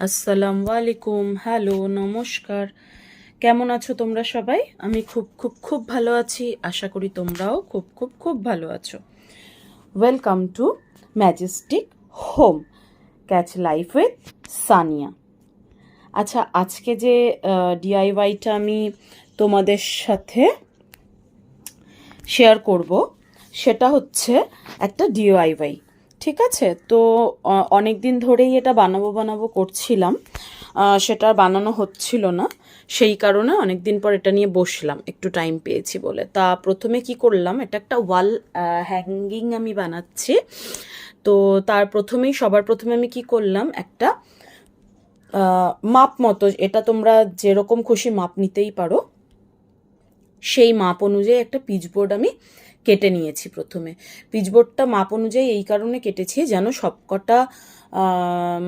আসসালামু আলাইকুম, হ্যালো, নমস্কার। কেমন আছো তোমরা সবাই? আমি খুব খুব খুব ভালো আছি। আশা করি তোমরাও খুব খুব খুব ভালো আছো। Welcome to Majestic home, catch life with Sania. আচ্ছা, আজকে যে ডিআইওয়াইটা আমি তোমাদের সাথে শেয়ার করব সেটা হচ্ছে একটা ডিআইওয়াই। ঠিক আছে, তো অনেক দিন ধরেই এটা বানাবো করছিলাম, সেটা বানানো হচ্ছিল না, সেই কারণে অনেক দিন পর এটা নিয়ে বসলাম, একটু টাইম পেয়েছি বলে। তা প্রথমে কি করলাম, এটা একটা ওয়াল হ্যাঙ্গিং আমি বানাচ্ছি। তো সবার প্রথমে আমি কি করলাম, একটা মাপ মতো, এটা তোমরা যেরকম খুশি মাপ নিতেই পারো, সেই মাপ অনুযায়ী একটা পিচবোর্ড আমি কেটে নিয়েছি। প্রথমে পিচবোর্ডটা মাপ অনুযায়ী এই কারণে কেটেছি যেন সবকটা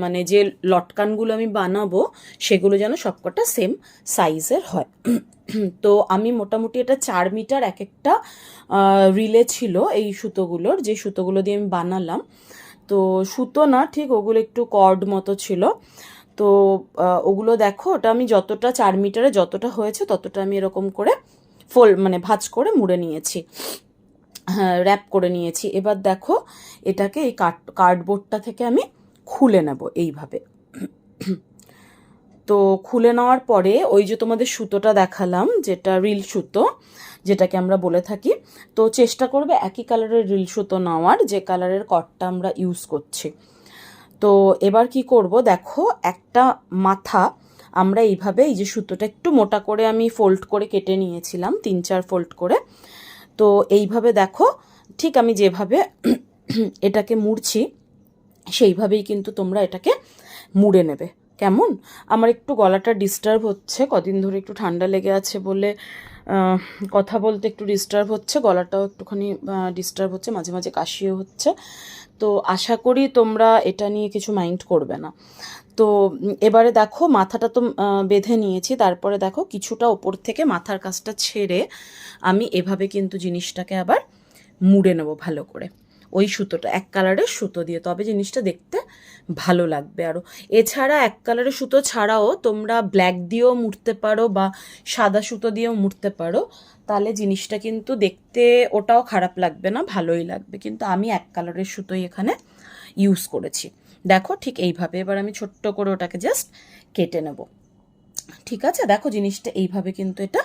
মানে যে লটকানগুলো আমি বানাবো সেগুলো যেন সবকটা সেম সাইজের হয়। তো আমি মোটামুটি এটা 4 মিটার এক একটা রিলে ছিল এই সুতোগুলোর, যে সুতোগুলো দিয়ে আমি বানালাম। তো সুতো না ঠিক, ওগুলো একটু কর্ড মতো ছিল। তো ওগুলো দেখো, ওটা আমি যতটা 4 মিটারে যতটা হয়েছে ততটা আমি এরকম করে মানে ভাঁজ করে মুড়ে নিয়েছি, হ্যাঁ, র্যাপ করে নিয়েছি। এবার দেখো, এটাকে এই কার্ডবোর্ডটা থেকে আমি খুলে নেব এইভাবে। তো খুলে নেওয়ার পরে ওই যে তোমাদের সুতোটা দেখালাম, যেটা রিল সুতো যেটাকে আমরা বলে থাকি, তো চেষ্টা করবে একই কালারের রিল সুতো নেওয়ার, যে কালারের কটটা আমরা ইউজ করছি। তো এবার কি করব, দেখো একটা মাথা আমরা এইভাবে, এই যে সুতোটা একটু মোটা করে আমি ফোল্ড করে কেটে নিয়েছিলাম, 3-4 ফোল্ড করে। তো এইভাবে দেখো, ঠিক আমি যেভাবে এটাকে মুড়ছি সেইভাবেই কিন্তু তোমরা এটাকে মুড়ে নেবে। কেমন? আমার একটু গলাটা ডিস্টার্ব হচ্ছে, কদিন ধরে একটু ঠান্ডা লেগে আছে বলে কথা বলতে একটু ডিস্টার্ব হচ্ছে, গলাটাও একটুখানি ডিস্টার্ব হচ্ছে, মাঝে মাঝে কাশিও হচ্ছে। তো আশা করি তোমরা এটা নিয়ে কিছু মাইন্ড করবে না। তো এবারে দেখো, মাথাটা তো বেঁধে নিয়েছি, তারপরে দেখো কিছুটা ওপর থেকে মাথার কাছটা ছেড়ে আমি এভাবে কিন্তু জিনিসটাকে আবার মুড়ে নেব ভালো করে, ওই সুতোটা এক কালারের সুতো দিয়ে, তবে জিনিসটা দেখতে ভালো লাগবে। আরও এছাড়া এক কালারের সুতো ছাড়াও তোমরা ব্ল্যাক দিয়েও মুড়তে পারো বা সাদা সুতো দিয়েও মুড়তে পারো, তাহলে জিনিসটা কিন্তু দেখতে ওটাও খারাপ লাগবে না, ভালোই লাগবে। কিন্তু আমি এক কালারের সুতোই এখানে ইউজ করেছি। দেখো ঠিক এইভাবে এবার আমি ছোট্ট করে ওটাকে জাস্ট কেটে নেব। ঠিক আছে, দেখো জিনিসটা এইভাবে কিন্তু এটা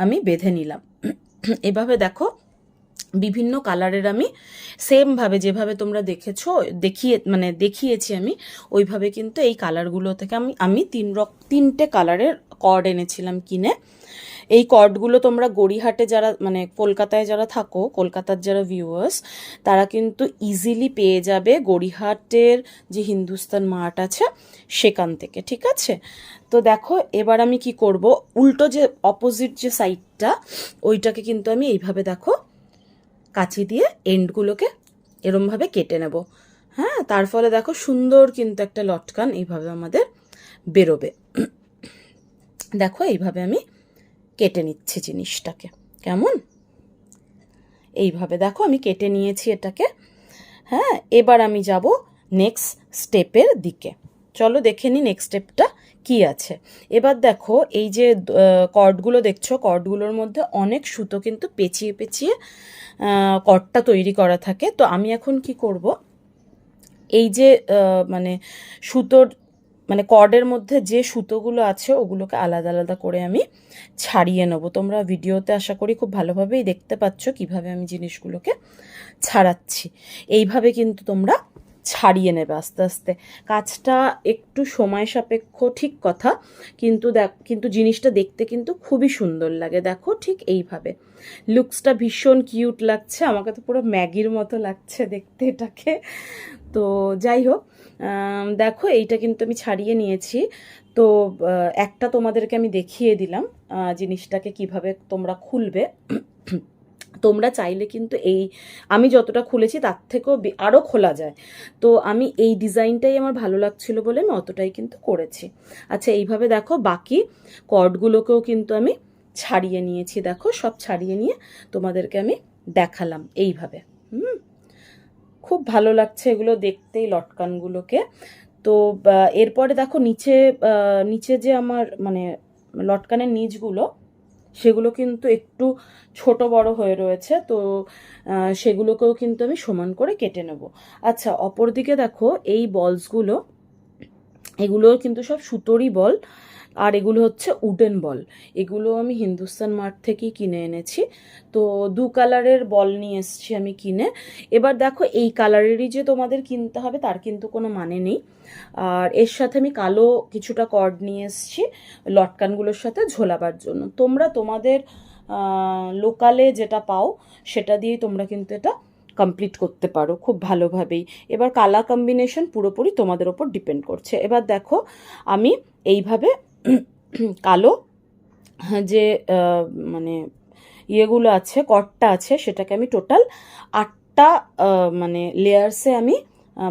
আমি বেঁধে নিলাম। এভাবে দেখো বিভিন্ন কালারের আমি সেমভাবে যেভাবে তোমরা দেখেছো, দেখিয়েছি আমি, ওইভাবে কিন্তু এই কালারগুলো থেকে আমি 3টে কালারের কর্ড এনেছিলাম কিনে। এই কর্ডগুলো তোমরা গড়িহাটে যারা, মানে কলকাতায় যারা থাকো, কলকাতার যারা ভিউয়ার্স, তারা কিন্তু ইজিলি পেয়ে যাবে গড়িহাটের যে হিন্দুস্তান মার্ট আছে সেখান থেকে। ঠিক আছে, তো দেখো এবার আমি কি করব, উল্টো যে অপোজিট যে সাইডটা, ওইটাকে কিন্তু আমি এইভাবে দেখো কাঁচি দিয়ে এন্ডগুলোকে এরমভাবে কেটে নেব। হ্যাঁ, তার ফলে দেখো সুন্দর কিন্তু একটা লটকান এইভাবে আমাদের বেরোবে। দেখো এইভাবে আমি কেটে নিচ্ছি জিনিসটাকে। কেমন? এইভাবে দেখো আমি কেটে নিয়েছি এটাকে। হ্যাঁ, এবার আমি যাব নেক্সট স্টেপের দিকে। চলো দেখে নিই নেক্সট স্টেপটা কি আছে। এবার দেখো, এই যে কর্ডগুলো দেখছো, কর্ডগুলোর মধ্যে অনেক সুতো কিন্তু পেঁচিয়ে পেঁচিয়ে কর্ডটা তৈরি করা থাকে। তো আমি এখন কি করব, এই যে মানে সুতোর, মানে কর্ডের মধ্যে যে সুতোগুলো আছে ওগুলোকে আলাদা আলাদা করে আমি ছাড়িয়ে নেবো। তোমরা ভিডিওতে আশা করি খুব ভালোভাবেই দেখতে পাচ্ছ কিভাবে আমি জিনিসগুলোকে ছাড়াচ্ছি। এইভাবে কিন্তু তোমরা ছাড়িয়ে নেবে আস্তে আস্তে। কাজটা একটু সময় সাপেক্ষ, ঠিক কথা, কিন্তু জিনিসটা দেখতে কিন্তু খুবই সুন্দর লাগে। দেখো ঠিক এইভাবে লুকসটা ভীষণ কিউট লাগছে, আমাকে তো পুরো ম্যাগির মতো লাগছে দেখতে এটাকে। তো যাই হোক, দেখো এইটা কিন্তু আমি ছাড়িয়ে নিয়েছি। তো একটা তোমাদেরকে আমি দেখিয়ে দিলাম জিনিসটাকে কিভাবে তোমরা খুলবে। তোমরা চাইলে কিন্তু এই, আমি যতটা খুলেছি তার থেকেও আরও খোলা যায়। তো আমি এই ডিজাইনটাই আমার ভালো লাগছিল বলে আমি অতটাই কিন্তু করেছি। আচ্ছা, এইভাবে দেখো বাকি কর্ডগুলোকেও কিন্তু আমি ছাড়িয়ে নিয়েছি। দেখো সব ছাড়িয়ে নিয়ে তোমাদেরকে আমি দেখালাম এইভাবে। খুব ভালো লাগছে এগুলো দেখতেই, লটকানগুলোকে। তো এরপরে দেখো নিচে যে আমার মানে লটকানের নিচগুলো সেগুলো কিন্তু একটু ছোট বড় হয়ে রয়েছে, তো সেগুলোকেও কিন্তু আমি সমান করে কেটে নেব। আচ্ছা, অপরদিকে দেখো এই বলসগুলো, এগুলো কিন্তু সব সুতোরই বল, আর এগুলো হচ্ছে উডেন বল। এগুলো আমি হিন্দুস্তান মার্ট থেকেই কিনে এনেছি। তো 2 কালারের বল নিয়ে এসেছি আমি কিনে। এবার দেখো এই কালারেরই যে তোমাদের কিনতে হবে তার কিন্তু কোনো মানে নেই। আর এর সাথে আমি কালো কিছুটা কর্ড নিয়ে এসেছি লটকানগুলোর সাথে ঝোলাবার জন্য। তোমরা তোমাদের লোকালে যেটা পাও সেটা দিয়েই তোমরা কিন্তু এটা কমপ্লিট করতে পারো খুব ভালোভাবেই। এবার কালার কম্বিনেশন পুরোপুরি তোমাদের ওপর ডিপেন্ড করছে। এবার দেখো আমি এইভাবে কালো যে মানে ইয়েগুলো আছে, কটটা আছে, সেটাকে আমি টোটাল 8টা মানে লেয়ার্সে আমি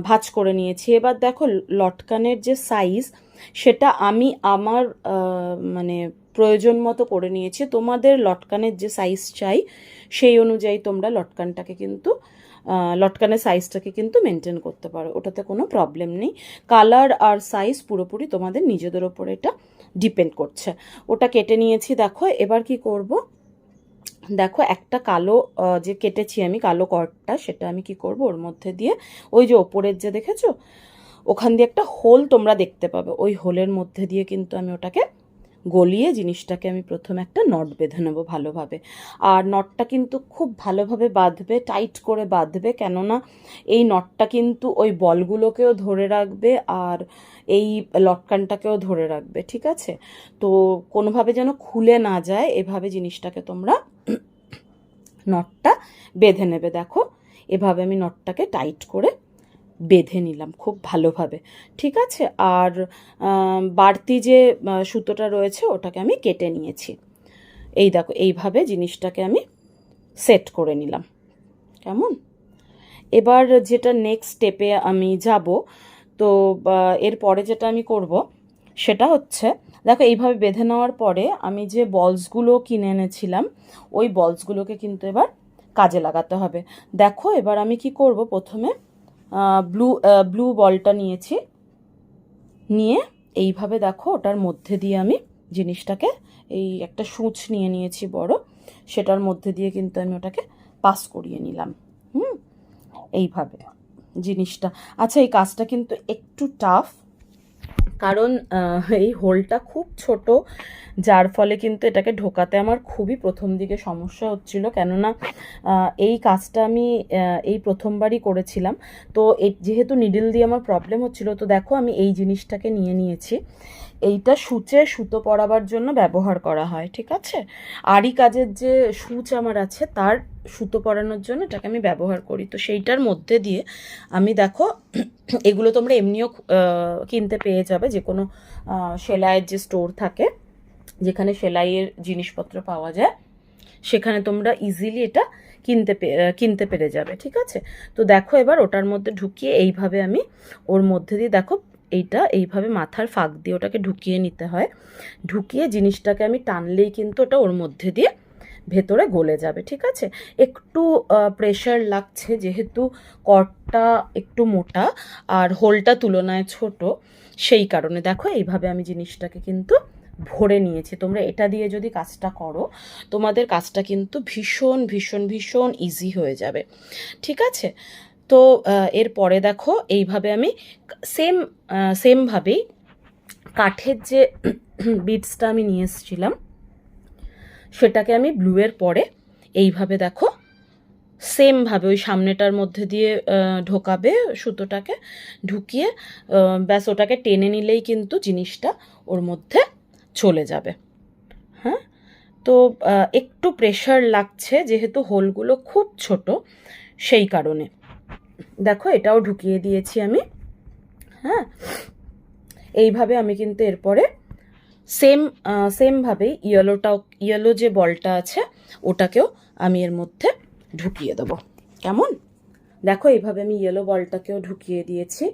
ভাঁজ করে নিয়েছি। এবার দেখো লটকানের যে সাইজ সেটা আমি আমার মানে প্রয়োজন মতো করে নিয়েছি। তোমাদের লটকানের যে সাইজ চাই সেই অনুযায়ী তোমরা লটকানের সাইজটাকে কিন্তু মেনটেন করতে পারো, ওটাতে কোনো প্রবলেম নেই। কালার আর সাইজ পুরোপুরি তোমাদের নিজেদের ওপর এটা ডিপেন্ড করছে। ওটা কেটে নিয়েছি। দেখো এবার কি করব, দেখো একটা কালো যে কেটেছি আমি কালো কর্ডটা, সেটা আমি কি করব ওর মধ্যে দিয়ে, ওই যে ওপরের যে দেখেছো ওখান দিয়ে একটা হোল তোমরা দেখতে পাবে, ওই হোলের মধ্যে দিয়ে কিন্তু আমি ওটাকে গলিয়ে জিনিসটাকে আমি প্রথমে একটা নট বেঁধে নেবো ভালোভাবে। আর নটটা কিন্তু খুব ভালোভাবে বাঁধবে, টাইট করে বাঁধবে, কেননা এই নটটা কিন্তু ওই বলগুলোকেও ধরে রাখবে আর এই লটকানটাকেও ধরে রাখবে, ঠিক আছে? তো কোনোভাবে যেন খুলে না যায় এভাবে জিনিসটাকে তোমরা নটটা বেঁধে নেবে। দেখো এভাবে আমি নটটাকে টাইট করে বেঁধে নিলাম খুব ভালোভাবে, ঠিক আছে? আর বাড়তি যে সুতোটা রয়েছে ওটাকে আমি কেটে নিয়েছি। এই দেখো এইভাবে জিনিসটাকে আমি সেট করে নিলাম, কেমন? এবার যেটা নেক্সট স্টেপে আমি যাব, তো এরপরে যেটা আমি করব সেটা হচ্ছে, দেখো এইভাবে বেঁধে নেওয়ার পরে আমি যে বলসগুলো কিনে এনেছিলাম ওই বলসগুলোকে কিন্তু এবার কাজে লাগাতে হবে। দেখো এবার আমি কি করব, প্রথমে ব্লু বলটা নিয়েছি, নিয়ে এইভাবে দেখো ওটার মধ্যে দিয়ে আমি জিনিসটাকে, এই একটা সূচ নিয়ে নিয়েছি বড়, সেটার মধ্যে দিয়ে কিন্তু আমি ওটাকে পাস করিয়ে নিলাম। এইভাবে জিনিসটা। আচ্ছা, এই কাজটা কিন্তু একটু টাফ, কারণ এই হোলটা খুব ছোট, যার ফলে কিন্তু এটাকে ঢোকাতে আমার খুবই প্রথম দিকে সমস্যা হচ্ছিল, কেননা এই কাজটা আমি এই প্রথমবারই করেছিলাম। তো যেহেতু নিডল দিয়ে আমার প্রবলেম হচ্ছিল, তো দেখো আমি এই জিনিসটাকে নিয়ে নিয়েছি। এইটা সূচে সুতো পরাবার জন্য ব্যবহার করা হয়, ঠিক আছে? আরই কাজের যে সূচ আমার আছে তার সুতো পরানোর জন্য এটাকে আমি ব্যবহার করি। তো সেইটার মধ্যে দিয়ে আমি দেখো, এগুলো তোমরা এমনিও কিনতে পেয়ে যাবে, যে কোনো সেলাইয়ের যে স্টোর থাকে যেখানে সেলাইয়ের জিনিসপত্র পাওয়া যায় সেখানে তোমরা ইজিলি এটা কিনতে পেরে যাবে, ঠিক আছে? তো দেখো এবার ওটার মধ্যে ঢুকিয়ে এইভাবে আমি ওর মধ্যে দিয়ে, দেখো এইটা এইভাবে মাথার ফাঁক দিয়ে ওটাকে ঢুকিয়ে নিতে হয়। ঢুকিয়ে জিনিসটাকে আমি টানলেই কিন্তু ওটা ওর মধ্যে দিয়ে ভেতরে গলে যাবে, ঠিক আছে? একটু প্রেশার লাগছে যেহেতু কর্ডটা একটু মোটা আর হোলটা তুলনায় ছোট, সেই কারণে দেখো এইভাবে আমি জিনিসটাকে কিন্তু ভরে নিয়েছি। তোমরা এটা দিয়ে যদি কাজটা করো তোমাদের কাজটা কিন্তু ভীষণ ভীষণ ভীষণ ইজি হয়ে যাবে, ঠিক আছে? তো এরপরে দেখো এইভাবে আমি সেমভাবেই কাঠের যে বিটসটা আমি নিয়ে এসেছিলাম সেটাকে আমি ব্লুয়ের পরে এইভাবে দেখো সেমভাবে ওই সামনেটার মধ্যে দিয়ে ঢোকাবে সুতোটাকে, ঢুকিয়ে ব্যাস ওটাকে টেনে নিলেই কিন্তু জিনিসটা ওর মধ্যে চলে যাবে। হ্যাঁ, তো একটু প্রেশার লাগছে যেহেতু হোলগুলো খুব ছোট, সেই কারণে দেখো এটাও ঢুকিয়ে দিয়েছি আমি। হ্যাঁ, এইভাবে আমি কিন্তু এরপরে সেমভাবেই ইয়েলো যে বলটা আছে ওটাকেও আমি এর মধ্যে ঢুকিয়ে দেবো, কেমন? দেখো এইভাবে আমি ইয়েলো বলটাকেও ঢুকিয়ে দিয়েছি।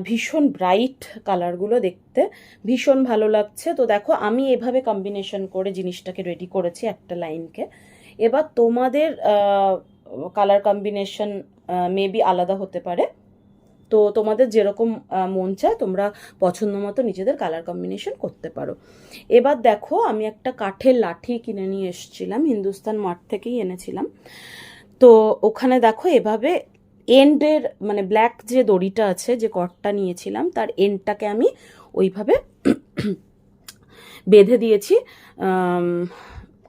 ভীষণ ব্রাইট কালারগুলো দেখতে ভীষণ ভালো লাগছে। তো দেখো আমি এভাবে কম্বিনেশন করে জিনিসটাকে রেডি করেছি একটা লাইনকে। এবার তোমাদের কালার কম্বিনেশন মেবি আলাদা হতে পারে, তো তোমাদের যেরকম মন চায় তোমরা পছন্দ মতো নিজেদের কালার কম্বিনেশন করতে পারো। এবার দেখো আমি একটা কাঠের লাঠি কিনে নিয়ে এসেছিলাম, হিন্দুস্তান মার্ট থেকেই এনেছিলাম। তো ওখানে দেখো এভাবে এন্ডের মানে ব্ল্যাক যে দড়িটা আছে, যে কটটা নিয়েছিলাম তার এন্ডটাকে আমি ওইভাবে বেঁধে দিয়েছি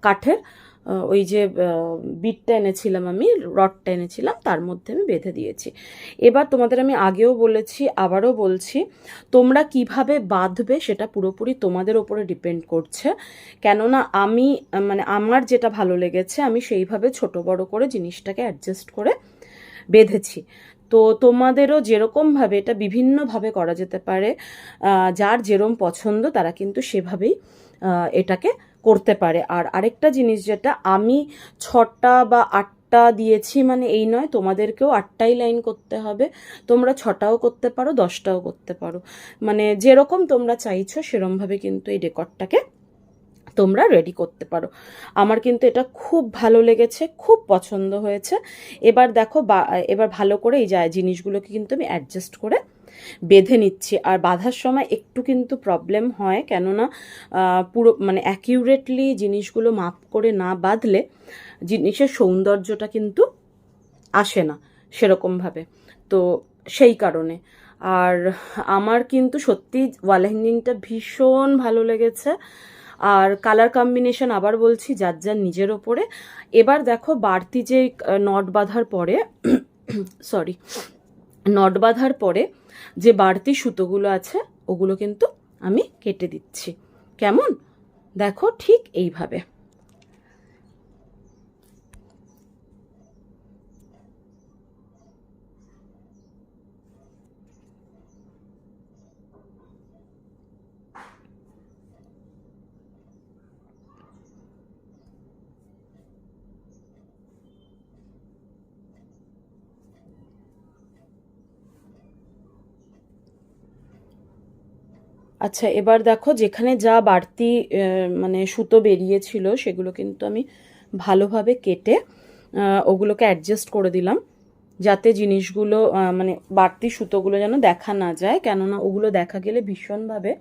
কাঠের ওই যে বিটটা এনেছিলাম, আমি রডটা এনেছিলাম তার মধ্যে আমি বেঁধে দিয়েছি। এবার তোমাদের আমি আগেও বলেছি আবারও বলছি, তোমরা কিভাবে বাঁধবে সেটা পুরোপুরি তোমাদের ওপরে ডিপেন্ড করছে। কেননা আমি মানে আমার যেটা ভালো লেগেছে আমি সেইভাবে ছোট বড় করে জিনিসটাকে অ্যাডজাস্ট করে বেঁধেছি। তো তোমাদেরও যেরকমভাবে এটা বিভিন্নভাবে করা যেতে পারে, যার যেরম পছন্দ তারা কিন্তু সেভাবেই এটাকে করতে পারে। আর আরেকটা জিনিস যেটা, আমি 6টা বা 8টা দিয়েছি মানে এই নয় তোমাদেরকেও 8টাই লাইন করতে হবে, তোমরা 6টাও করতে পারো 10টাও করতে পারো, মানে যেরকম তোমরা চাইছো সেরমভাবে কিন্তু এই ডেকরটাকে তোমরা রেডি করতে পারো। আমার কিন্তু এটা খুব ভালো লেগেছে, খুব পছন্দ হয়েছে। এবার দেখো এবার ভালো করে এই জিনিসগুলোকে কিন্তু আমি অ্যাডজাস্ট করে বেঁধে নিচ্ছি। আর বাঁধার সময় একটু কিন্তু প্রবলেম হয়, কেননা পুরো মানে অ্যাকিউরেটলি জিনিসগুলো মাপ করে না বাঁধলে জিনিসের সৌন্দর্যটা কিন্তু আসে না সেরকমভাবে। তো সেই কারণে আর আমার কিন্তু সত্যি ওয়াল হ্যাঙ্গিংটা ভীষণ ভালো লেগেছে। আর কালার কম্বিনেশন আবার বলছি যার যার নিজের ওপরে। এবার দেখো বাড়তি যে নট বাঁধার পরে সরি নট বাঁধার পরে যে বাড়তি সুতোগুলো আছে ওগুলো কিন্তু আমি কেটে দিচ্ছি। কেমন দেখো ঠিক এইভাবে। আচ্ছা এবার দেখো যেখানে যা বাড়তি মানে সুতো বেরিয়েছিল সেগুলো কিন্তু আমি ভালোভাবে কেটে ওগুলোকে অ্যাডজাস্ট করে দিলাম, যাতে জিনিসগুলো মানে বাড়তি সুতোগুলো যেন দেখা না যায়, কেননা ওগুলো দেখা গেলে ভীষণভাবে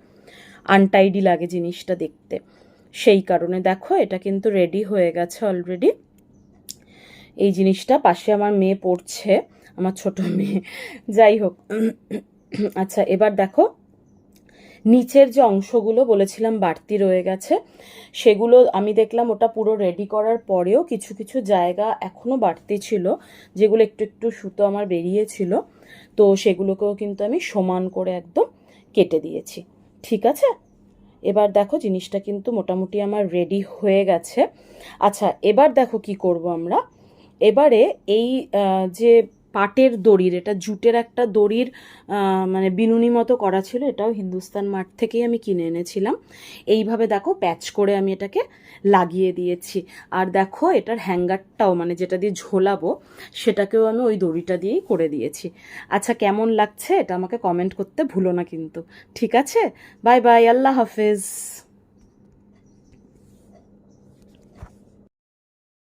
আনটাইডি লাগে জিনিসটা দেখতে। সেই কারণে দেখো এটা কিন্তু রেডি হয়ে গেছে অলরেডি। এই জিনিসটা পাশে আমার মেয়ে পড়ছে, আমার ছোট মেয়ে, যাই হোক। আচ্ছা এবার দেখো নিচের যে অংশগুলো বলেছিলাম বাড়তি রয়ে গেছে সেগুলো আমি দেখলাম ওটা পুরো রেডি করার পরেও কিছু কিছু জায়গা এখনও বাড়তি ছিল, যেগুলো একটু একটু সুতো আমার বেরিয়েছিল। তো সেগুলোকেও কিন্তু আমি সমান করে একদম কেটে দিয়েছি। ঠিক আছে, এবার দেখো জিনিসটা কিন্তু মোটামুটি আমার রেডি হয়ে গেছে। আচ্ছা এবার দেখো কি করব আমরা, এবারে এই যে পাটের দড়ির, এটা জুটের একটা দড়ির মানে বিনুনি মতো করা ছিল, এটাও হিন্দুস্তান মার্ট থেকেই আমি কিনে এনেছিলাম। এইভাবে দেখো প্যাচ করে আমি এটাকে লাগিয়ে দিয়েছি। আর দেখো এটার হ্যাঙ্গারটাও মানে যেটা দিয়ে ঝোলাবো সেটাকেও আমি ওই দড়িটা দিয়েই করে দিয়েছি। আচ্ছা কেমন লাগছে এটা আমাকে কমেন্ট করতে ভুলো না কিন্তু। ঠিক আছে, বাই বাই, আল্লাহ হাফেজ।